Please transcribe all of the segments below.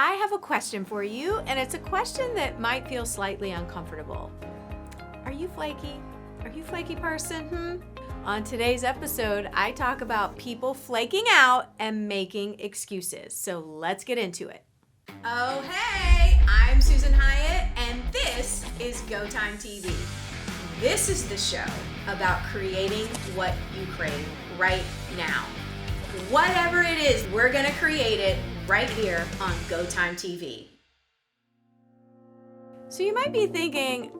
I have a question for you, and it's a question that might feel slightly uncomfortable. Are you flaky? Are you a flaky person? On today's episode, I talk about people flaking out and making excuses. So let's get into it. Oh, hey, I'm Susan Hyatt, and this is Go Time TV. This is the show about creating what you crave right now. Whatever it is, we're going to create it right here on Go Time TV. So you might be thinking,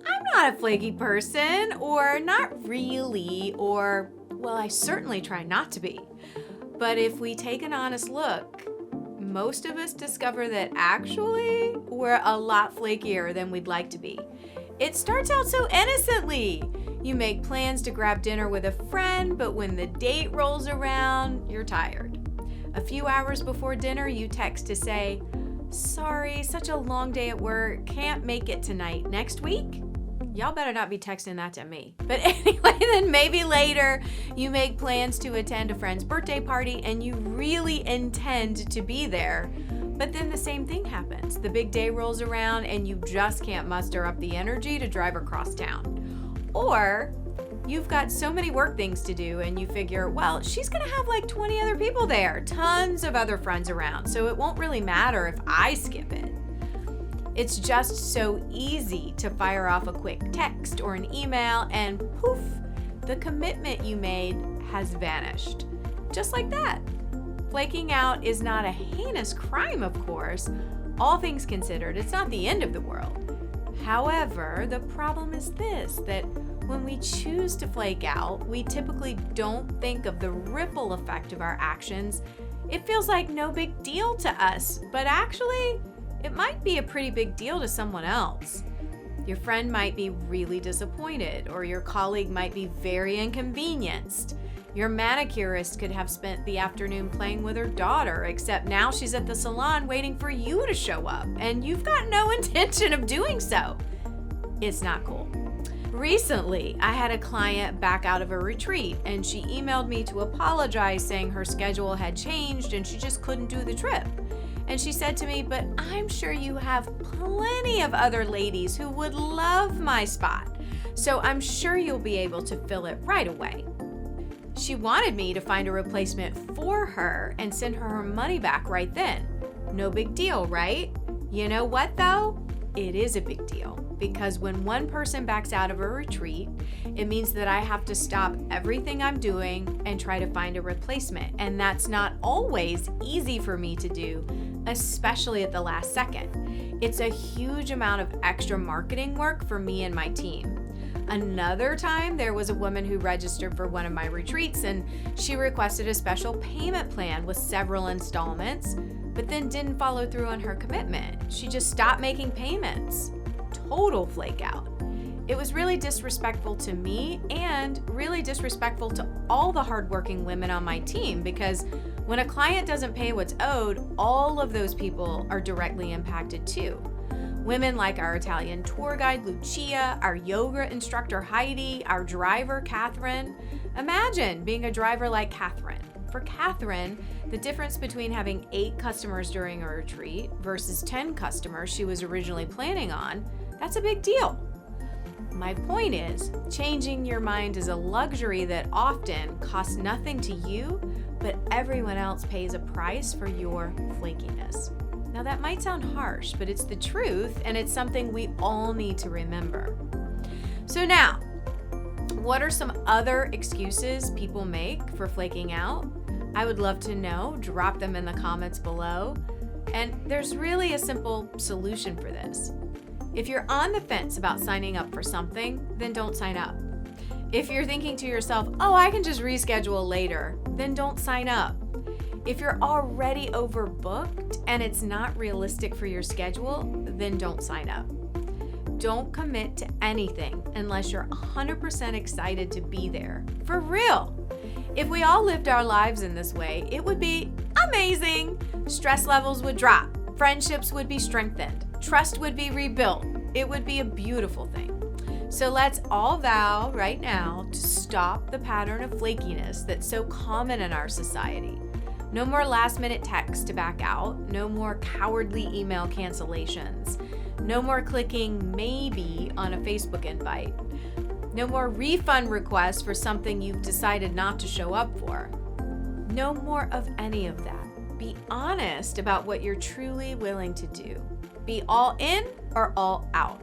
I'm not a flaky person, or not really, or, well, I certainly try not to be. But if we take an honest look, most of us discover that actually we're a lot flakier than we'd like to be. It starts out so innocently. You make plans to grab dinner with a friend, but when the date rolls around, you're tired. A few hours before dinner, you text to say, sorry, such a long day at work, can't make it tonight. Next week? Y'all better not be texting that to me. But anyway, then maybe later you make plans to attend a friend's birthday party and you really intend to be there. But then the same thing happens. The big day rolls around and you just can't muster up the energy to drive across town. Or you've got so many work things to do and you figure, well, she's gonna have like 20 other people there, tons of other friends around, so it won't really matter if I skip it. It's just so easy to fire off a quick text or an email and poof, the commitment you made has vanished. Just like that. Flaking out is not a heinous crime, of course. All things considered, it's not the end of the world. However, the problem is this, that when we choose to flake out, we typically don't think of the ripple effect of our actions. It feels like no big deal to us, but actually, it might be a pretty big deal to someone else. Your friend might be really disappointed, or your colleague might be very inconvenienced. Your manicurist could have spent the afternoon playing with her daughter, except now she's at the salon waiting for you to show up, and you've got no intention of doing so. It's not cool. Recently, I had a client back out of a retreat, and she emailed me to apologize, saying her schedule had changed and she just couldn't do the trip. And she said to me, but I'm sure you have plenty of other ladies who would love my spot, so I'm sure you'll be able to fill it right away. She wanted me to find a replacement for her and send her money back right then. No big deal, right? You know what though? It is a big deal, because when one person backs out of a retreat, it means that I have to stop everything I'm doing and try to find a replacement. And that's not always easy for me to do, especially at the last second. It's a huge amount of extra marketing work for me and my team. Another time, there was a woman who registered for one of my retreats and she requested a special payment plan with several installments, but then didn't follow through on her commitment. She just stopped making payments. Total flake out. It was really disrespectful to me and really disrespectful to all the hardworking women on my team, because when a client doesn't pay what's owed, all of those people are directly impacted too. Women like our Italian tour guide, Lucia, our yoga instructor, Heidi, our driver, Catherine. Imagine being a driver like Catherine. For Catherine, the difference between having 8 customers during a retreat versus 10 customers she was originally planning on, that's a big deal. My point is, changing your mind is a luxury that often costs nothing to you, but everyone else pays a price for your flakiness. Now that might sound harsh, but it's the truth, and it's something we all need to remember. So now, what are some other excuses people make for flaking out? I would love to know. Drop them in the comments below. And there's really a simple solution for this. If you're on the fence about signing up for something, then don't sign up. If you're thinking to yourself, oh, I can just reschedule later, then don't sign up. If you're already overbooked and it's not realistic for your schedule, then don't sign up. Don't commit to anything unless you're 100% excited to be there. For real. If we all lived our lives in this way, it would be amazing. Stress levels would drop. Friendships would be strengthened. Trust would be rebuilt. It would be a beautiful thing. So let's all vow right now to stop the pattern of flakiness that's so common in our society. No more last-minute texts to back out. No more cowardly email cancellations. No more clicking maybe on a Facebook invite. No more refund requests for something you've decided not to show up for. No more of any of that. Be honest about what you're truly willing to do. Be all in or all out.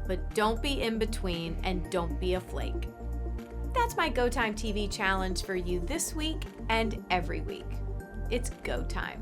But don't be in between and don't be a flake. That's my Go Time TV challenge for you this week and every week. It's go time.